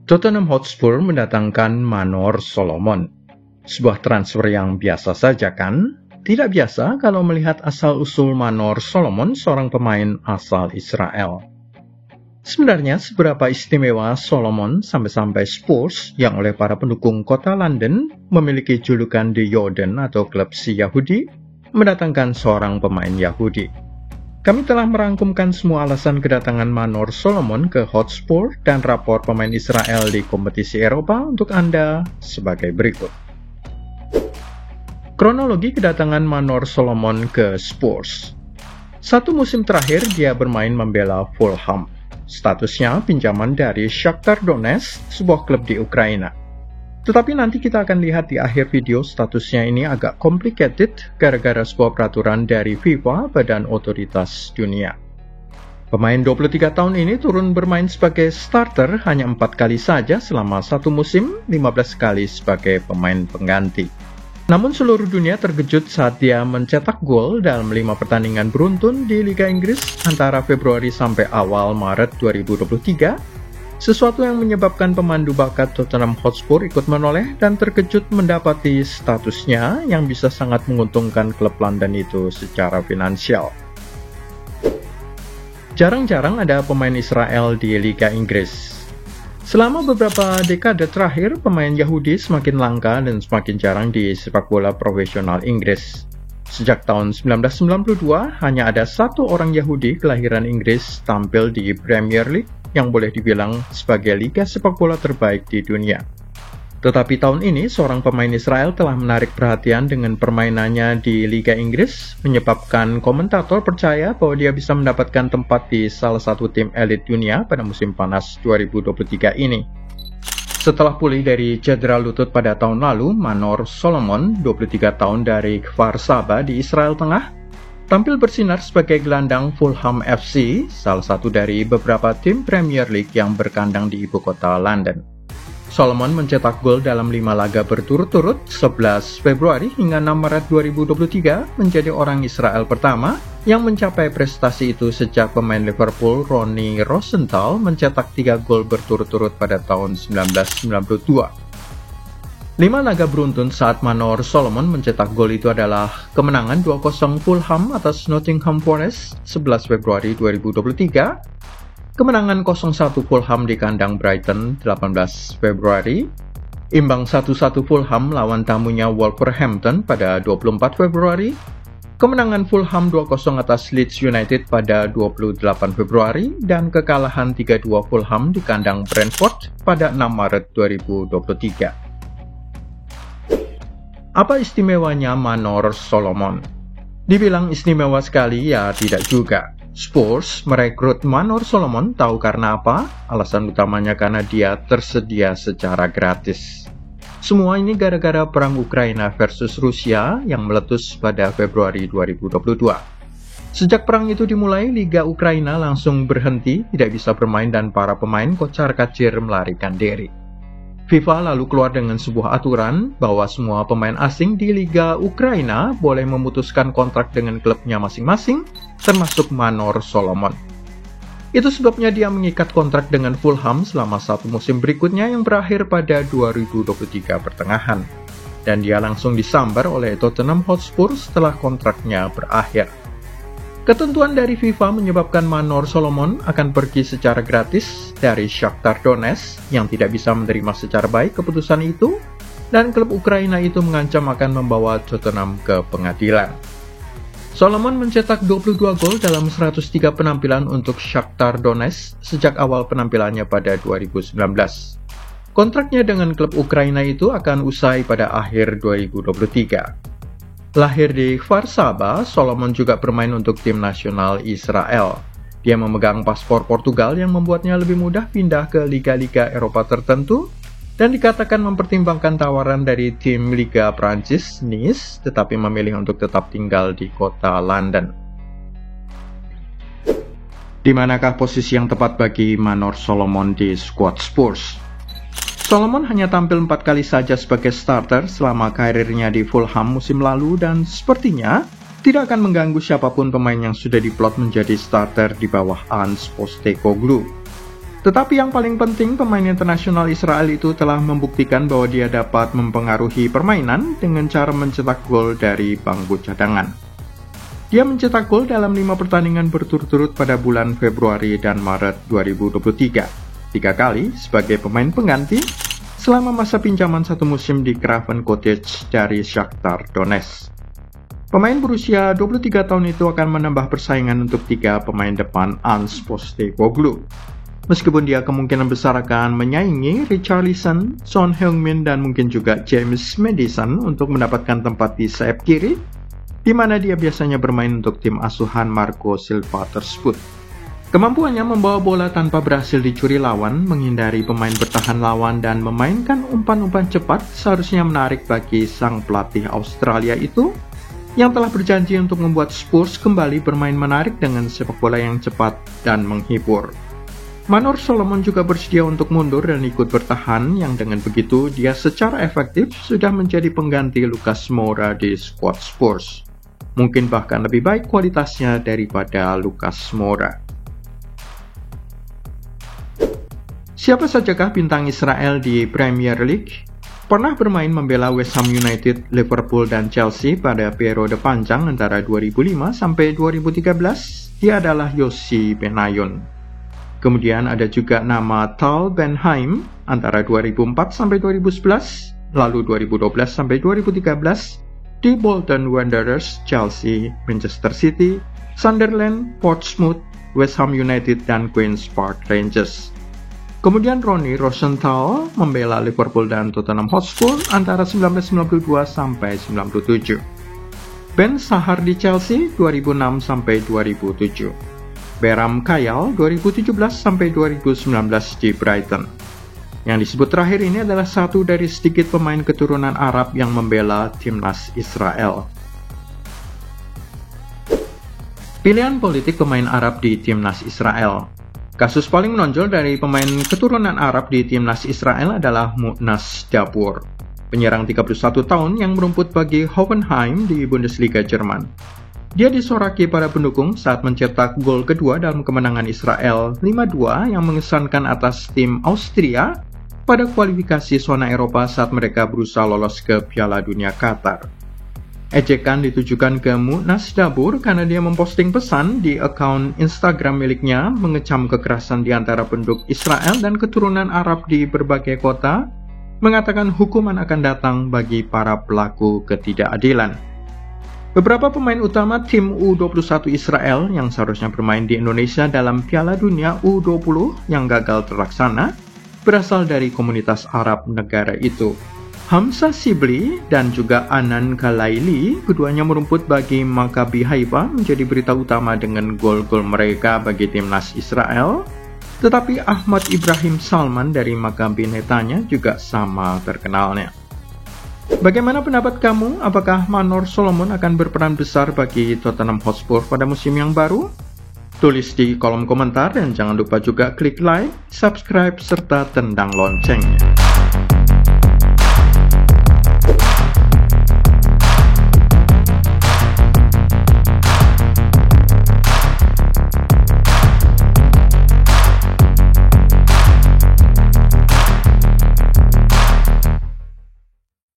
Tottenham Hotspur mendatangkan Manor Solomon. Sebuah transfer yang biasa saja kan? Tidak biasa kalau melihat asal-usul Manor Solomon, seorang pemain asal Israel. Sebenarnya seberapa istimewa Solomon sampai-sampai Spurs yang oleh para pendukung kota London memiliki julukan The Jordan atau klub si Yahudi, mendatangkan seorang pemain Yahudi. Kami telah merangkumkan semua alasan kedatangan Manor Solomon ke Hotspur dan rapor pemain Israel di kompetisi Eropa untuk Anda sebagai berikut. Kronologi kedatangan Manor Solomon ke Spurs. 1 musim terakhir dia bermain membela Fulham. Statusnya pinjaman dari Shakhtar Donetsk, sebuah klub di Ukraina. Tetapi nanti kita akan lihat di akhir video statusnya ini agak complicated gara-gara sebuah peraturan dari FIFA, badan otoritas dunia. Pemain 23 tahun ini turun bermain sebagai starter hanya 4 kali saja selama 1 musim, 15 kali sebagai pemain pengganti. Namun seluruh dunia terkejut saat dia mencetak gol dalam 5 pertandingan beruntun di Liga Inggris antara Februari sampai awal Maret 2023, sesuatu yang menyebabkan pemandu bakat Tottenham Hotspur ikut menoleh dan terkejut mendapati statusnya yang bisa sangat menguntungkan klub London itu secara finansial. Jarang-jarang ada pemain Israel di Liga Inggris. Selama beberapa dekade terakhir, pemain Yahudi semakin langka dan semakin jarang di sepak bola profesional Inggris. Sejak tahun 1992, hanya ada 1 orang Yahudi kelahiran Inggris tampil di Premier League yang boleh dibilang sebagai liga sepak bola terbaik di dunia. Tetapi tahun ini, seorang pemain Israel telah menarik perhatian dengan permainannya di Liga Inggris, menyebabkan komentator percaya bahwa dia bisa mendapatkan tempat di salah satu tim elit dunia pada musim panas 2023 ini. Setelah pulih dari cedera lutut pada tahun lalu, Manor Solomon, 23 tahun dari Kfar Saba di Israel Tengah, tampil bersinar sebagai gelandang Fulham FC, salah satu dari beberapa tim Premier League yang berkandang di ibu kota London. Solomon mencetak gol dalam 5 laga berturut-turut 11 Februari hingga 6 Maret 2023, menjadi orang Israel pertama yang mencapai prestasi itu sejak pemain Liverpool Ronnie Rosenthal mencetak 3 gol berturut-turut pada tahun 1992. 5 laga beruntun saat Manor Solomon mencetak gol itu adalah kemenangan 2-0 Fulham atas Nottingham Forest 11 Februari 2023, kemenangan 0-1 Fulham di kandang Brighton 18 Februari, imbang 1-1 Fulham lawan tamunya Wolverhampton pada 24 Februari, kemenangan Fulham 2-0 atas Leeds United pada 28 Februari, dan kekalahan 3-2 Fulham di kandang Brentford pada 6 Maret 2023. Apa istimewanya Manor Solomon? Dibilang istimewa sekali, ya tidak juga. Spurs merekrut Manor Solomon tahu karena apa? Alasan utamanya karena dia tersedia secara gratis. Semua ini gara-gara perang Ukraina versus Rusia yang meletus pada Februari 2022. Sejak perang itu dimulai, Liga Ukraina langsung berhenti, tidak bisa bermain dan para pemain kocar-kacir melarikan diri. FIFA lalu keluar dengan sebuah aturan bahwa semua pemain asing di Liga Ukraina boleh memutuskan kontrak dengan klubnya masing-masing, termasuk Manor Solomon. Itu sebabnya dia mengikat kontrak dengan Fulham selama 1 musim berikutnya yang berakhir pada 2023 pertengahan. Dan dia langsung disambar oleh Tottenham Hotspur setelah kontraknya berakhir. Ketentuan dari FIFA menyebabkan Manor Solomon akan pergi secara gratis dari Shakhtar Donetsk yang tidak bisa menerima secara baik keputusan itu, dan klub Ukraina itu mengancam akan membawa Tottenham ke pengadilan. Solomon mencetak 22 gol dalam 103 penampilan untuk Shakhtar Donetsk sejak awal penampilannya pada 2019. Kontraknya dengan klub Ukraina itu akan usai pada akhir 2023. Lahir di Kfar Saba, Solomon juga bermain untuk tim nasional Israel. Dia memegang paspor Portugal yang membuatnya lebih mudah pindah ke liga-liga Eropa tertentu, dan dikatakan mempertimbangkan tawaran dari tim Liga Prancis, Nice, tetapi memilih untuk tetap tinggal di kota London. Di manakah posisi yang tepat bagi Manor Solomon di skuad Spurs? Solomon hanya tampil 4 kali saja sebagai starter selama karirnya di Fulham musim lalu dan sepertinya tidak akan mengganggu siapapun pemain yang sudah diplot menjadi starter di bawah Ange Postecoglou. Tetapi yang paling penting, pemain internasional Israel itu telah membuktikan bahwa dia dapat mempengaruhi permainan dengan cara mencetak gol dari bangku cadangan. Dia mencetak gol dalam 5 pertandingan berturut-turut pada bulan Februari dan Maret 2023, 3 kali sebagai pemain pengganti selama masa pinjaman 1 musim di Craven Cottage dari Shakhtar Donetsk. Pemain berusia 23 tahun itu akan menambah persaingan untuk 3 pemain depan Ange Postecoglou. Meskipun dia kemungkinan besar akan menyaingi Richarlison, Son Heung-min, dan mungkin juga James Maddison untuk mendapatkan tempat di sayap kiri, di mana dia biasanya bermain untuk tim asuhan Marco Silva tersebut. Kemampuannya membawa bola tanpa berhasil dicuri lawan, menghindari pemain bertahan lawan, dan memainkan umpan-umpan cepat seharusnya menarik bagi sang pelatih Australia itu, yang telah berjanji untuk membuat Spurs kembali bermain menarik dengan sepak bola yang cepat dan menghibur. Manor Solomon juga bersedia untuk mundur dan ikut bertahan, yang dengan begitu dia secara efektif sudah menjadi pengganti Lucas Moura di skuad Spurs. Mungkin bahkan lebih baik kualitasnya daripada Lucas Moura. Siapa sajakah bintang Israel di Premier League? Pernah bermain membela West Ham United, Liverpool, dan Chelsea pada periode panjang antara 2005 sampai 2013, dia adalah Yossi Benayoun. Kemudian ada juga nama Tal Benhaim antara 2004 sampai 2011, lalu 2012 sampai 2013 di Bolton Wanderers, Chelsea, Manchester City, Sunderland, Portsmouth, West Ham United, dan Queen's Park Rangers. Kemudian Ronnie Rosenthal membela Liverpool dan Tottenham Hotspur antara 1992 sampai 97. Ben Sahar di Chelsea 2006 sampai 2007. Beram Kayal 2017 sampai 2019 di Brighton. Yang disebut terakhir ini adalah satu dari sedikit pemain keturunan Arab yang membela timnas Israel. Pilihan politik pemain Arab di timnas Israel. Kasus paling menonjol dari pemain keturunan Arab di timnas Israel adalah Mu'naz Dabour, penyerang 31 tahun yang merumput bagi Hoffenheim di Bundesliga Jerman. Dia disoraki para pendukung saat mencetak gol kedua dalam kemenangan Israel 5-2 yang mengesankan atas tim Austria pada kualifikasi zona Eropa saat mereka berusaha lolos ke Piala Dunia Qatar. Ejekan ditujukan ke Mu'naz Dabour karena dia memposting pesan di akun Instagram miliknya mengecam kekerasan di antara penduduk Israel dan keturunan Arab di berbagai kota, mengatakan hukuman akan datang bagi para pelaku ketidakadilan. Beberapa pemain utama tim U21 Israel yang seharusnya bermain di Indonesia dalam Piala Dunia U20 yang gagal terlaksana berasal dari komunitas Arab negara itu. Hamza Shibli dan juga Anan Khalaili, keduanya merumput bagi Maccabi Haifa, menjadi berita utama dengan gol-gol mereka bagi timnas Israel. Tetapi Ahmad Ibrahim Salman dari Maccabi Netanya juga sama terkenalnya. Bagaimana pendapat kamu? Apakah Manor Solomon akan berperan besar bagi Tottenham Hotspur pada musim yang baru? Tulis di kolom komentar dan jangan lupa juga klik like, subscribe, serta tendang loncengnya.